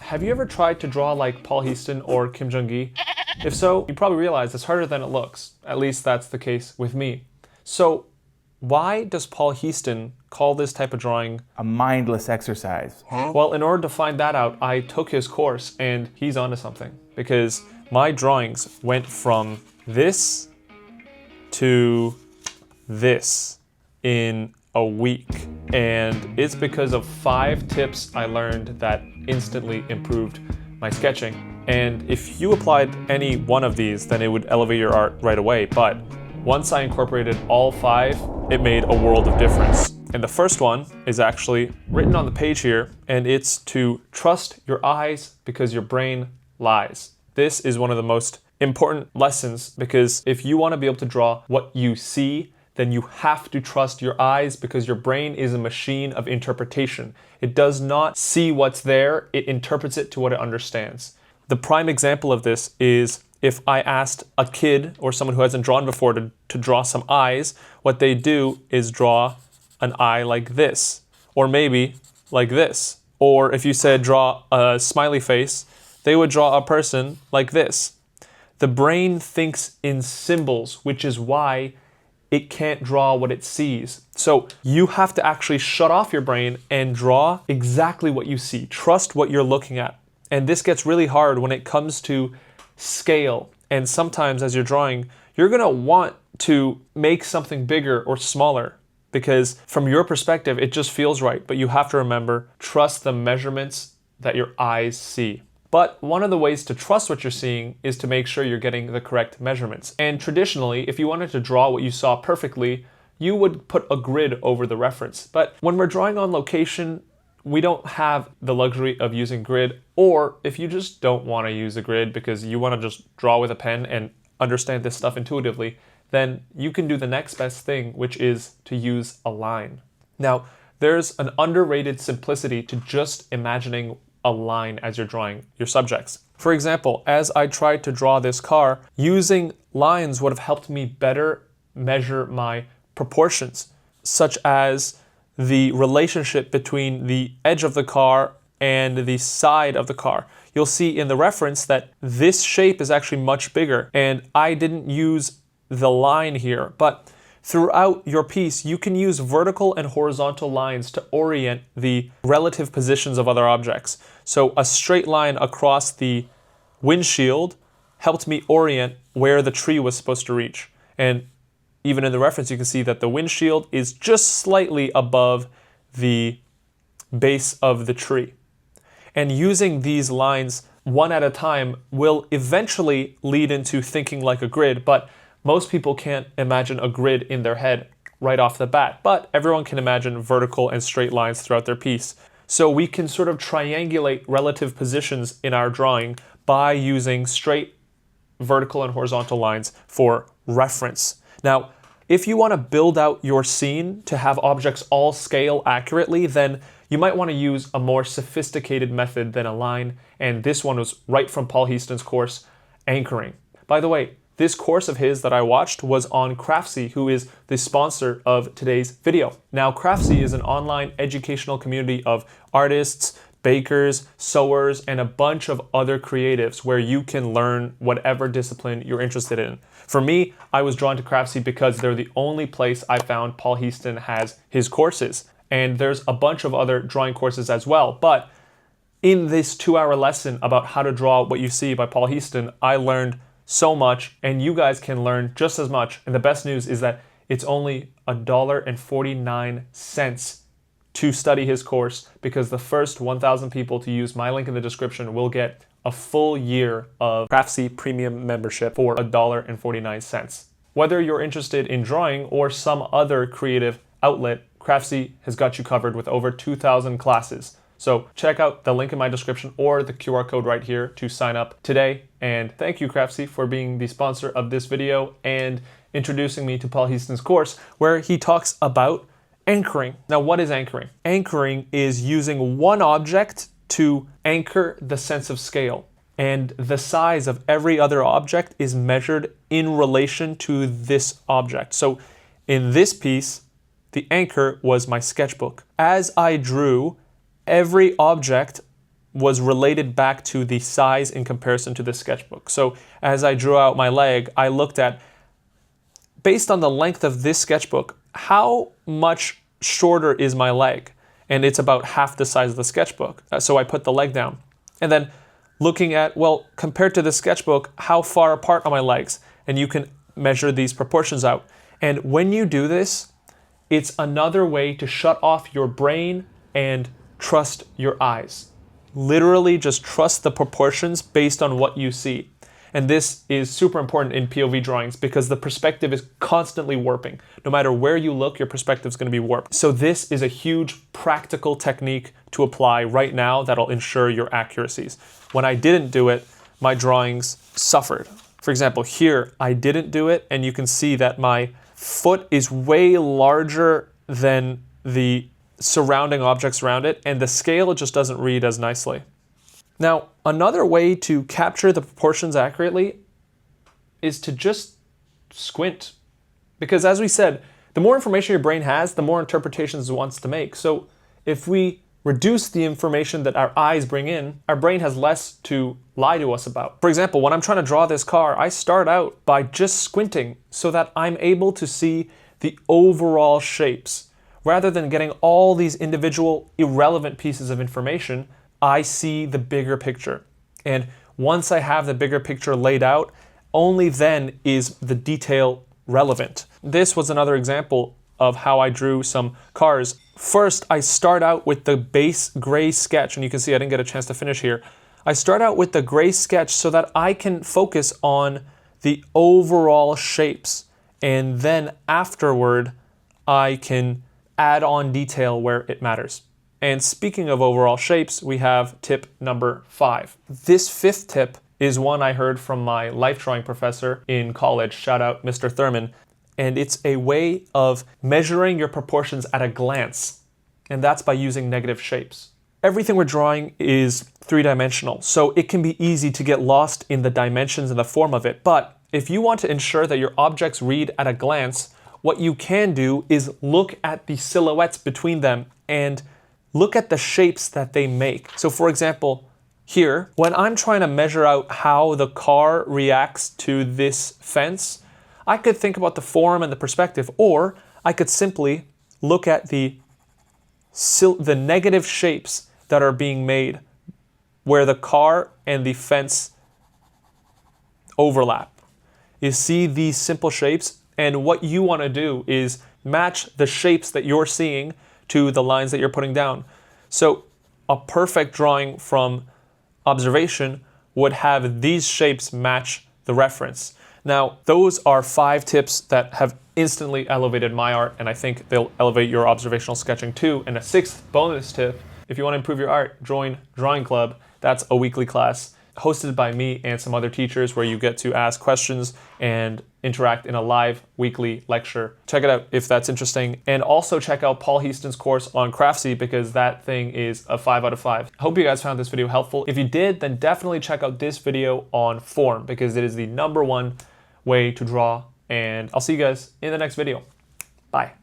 have you ever tried to draw like Paul Heaston or Kim Jung Gi? If so, you probably realize it's harder than it looks. At least that's the case with me. So why does Paul Heaston call this type of drawing a mindless exercise? Well, in order to find that out, I took his course and he's onto something, because my drawings went from this to this in a week. And it's because of 5 tips I learned that instantly improved my sketching. And if you applied any one of these, then it would elevate your art right away. But once I incorporated all 5, it made a world of difference. And the first one is actually written on the page here, and it's to trust your eyes because your brain lies. This is one of the most important lessons, because if you want to be able to draw what you see, then you have to trust your eyes, because your brain is a machine of interpretation. It does not see what's there, it interprets it to what it understands. The prime example of this is if I asked a kid or someone who hasn't drawn before to draw some eyes, what they do is draw an eye like this, or maybe like this. Or if you said draw a smiley face, they would draw a person like this. The brain thinks in symbols, which is why it can't draw what it sees. So you have to actually shut off your brain and draw exactly what you see. Trust what you're looking at. And this gets really hard when it comes to scale. And sometimes as you're drawing, you're gonna want to make something bigger or smaller, because from your perspective, it just feels right. But you have to remember, trust the measurements that your eyes see. But one of the ways to trust what you're seeing is to make sure you're getting the correct measurements. And traditionally, if you wanted to draw what you saw perfectly, you would put a grid over the reference. But when we're drawing on location, we don't have the luxury of using grid. Or if you just don't want to use a grid because you want to just draw with a pen and understand this stuff intuitively, then you can do the next best thing, which is to use a line. Now, there's an underrated simplicity to just imagining a line as you're drawing your subjects. For example, as I tried to draw this car, using lines would have helped me better measure my proportions, such as the relationship between the edge of the car and the side of the car. You'll see in the reference that this shape is actually much bigger, and I didn't use the line here, but throughout your piece, you can use vertical and horizontal lines to orient the relative positions of other objects. So a straight line across the windshield helped me orient where the tree was supposed to reach. And even in the reference, you can see that the windshield is just slightly above the base of the tree. And using these lines one at a time will eventually lead into thinking like a grid, but most people can't imagine a grid in their head right off the bat, but everyone can imagine vertical and straight lines throughout their piece. So we can sort of triangulate relative positions in our drawing by using straight, vertical, and horizontal lines for reference. Now, if you want to build out your scene to have objects all scale accurately, then you might want to use a more sophisticated method than a line, and this one was right from Paul Heaston's course, anchoring. By the way, this course of his that I watched was on Craftsy, who is the sponsor of today's video. Now, Craftsy is an online educational community of artists, bakers, sewers, and a bunch of other creatives where you can learn whatever discipline you're interested in. For me, I was drawn to Craftsy because they're the only place I found Paul Heaston has his courses. And there's a bunch of other drawing courses as well. But in this 2-hour lesson about how to draw what you see by Paul Heaston, I learned so much, and you guys can learn just as much. And the best news is that it's only $1.49 to study his course, because the first 1,000 people to use my link in the description will get a full year of Craftsy premium membership for $1.49. Whether you're interested in drawing or some other creative outlet, Craftsy has got you covered with over 2,000 classes. So check out the link in my description or the QR code right here to sign up today. And thank you, Craftsy, for being the sponsor of this video and introducing me to Paul Heaston's course, where he talks about anchoring. Now, what is anchoring? Anchoring is using one object to anchor the sense of scale. And the size of every other object is measured in relation to this object. So in this piece, the anchor was my sketchbook. As I drew, every object was related back to the size in comparison to the sketchbook. So as I drew out my leg, I looked at, based on the length of this sketchbook, how much shorter is my leg? And it's about half the size of the sketchbook. So I put the leg down. And then looking at, well, compared to the sketchbook, how far apart are my legs? And you can measure these proportions out. And when you do this, it's another way to shut off your brain and trust your eyes. Literally just trust the proportions based on what you see. And this is super important in POV drawings because the perspective is constantly warping. No matter where you look, your perspective is going to be warped. So this is a huge practical technique to apply right now that'll ensure your accuracies. When I didn't do it, my drawings suffered. For example, here, I didn't do it, and you can see that my foot is way larger than the surrounding objects around it, and the scale just doesn't read as nicely. Now, another way to capture the proportions accurately is to just squint. Because as we said, the more information your brain has, the more interpretations it wants to make. So if we reduce the information that our eyes bring in, our brain has less to lie to us about. For example, when I'm trying to draw this car, I start out by just squinting so that I'm able to see the overall shapes. Rather than getting all these individual irrelevant pieces of information, I see the bigger picture. And once I have the bigger picture laid out, only then is the detail relevant. This was another example of how I drew some cars. First, I start out with the base gray sketch, and you can see I didn't get a chance to finish here. I start out with the gray sketch so that I can focus on the overall shapes, and then afterward, I can add on detail where it matters. And speaking of overall shapes, we have tip number 5. This 5th tip is one I heard from my life drawing professor in college. Shout out Mr. Thurman. And it's a way of measuring your proportions at a glance. And that's by using negative shapes. Everything we're drawing is 3-dimensional, so it can be easy to get lost in the dimensions and the form of it. But if you want to ensure that your objects read at a glance, what you can do is look at the silhouettes between them and look at the shapes that they make. So for example, here, when I'm trying to measure out how the car reacts to this fence, I could think about the form and the perspective, or I could simply look at the negative shapes that are being made where the car and the fence overlap. You see these simple shapes, and what you want to do is match the shapes that you're seeing to the lines that you're putting down. So a perfect drawing from observation would have these shapes match the reference. Now, those are 5 tips that have instantly elevated my art, and I think they'll elevate your observational sketching too. And a 6th bonus tip, if you want to improve your art, join Drawing Club. That's a weekly class hosted by me and some other teachers where you get to ask questions and interact in a live weekly lecture. Check it out if that's interesting. And also check out Paul Heaston's course on Craftsy because that thing is a 5 out of 5. I hope you guys found this video helpful. If you did, then definitely check out this video on form because it is the #1 way to draw. And I'll see you guys in the next video. Bye.